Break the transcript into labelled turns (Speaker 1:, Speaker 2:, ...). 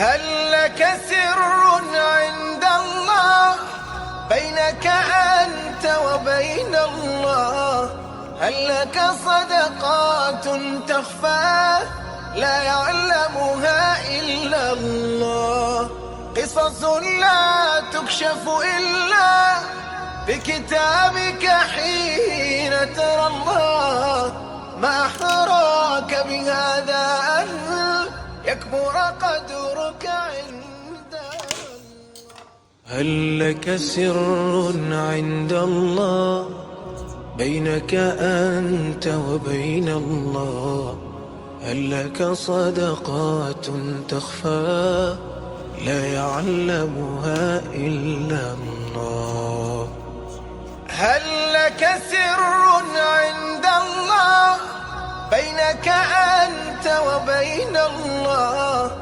Speaker 1: هل لك سر عند الله بينك أنت وبين الله؟ هل لك صدقات تخفى لا يعلمها إلا الله؟ قصص لا تكشف إلا بكتابك حين ترى الله. ما أحراك بهذا أن يكبر قدرك عند الله. هل لك سر عند الله بينك أنت وبين الله؟ هل لك صدقات تخفى لا يعلمها إلا الله؟ هل لك سر عند الله بينك أنت وبين الله؟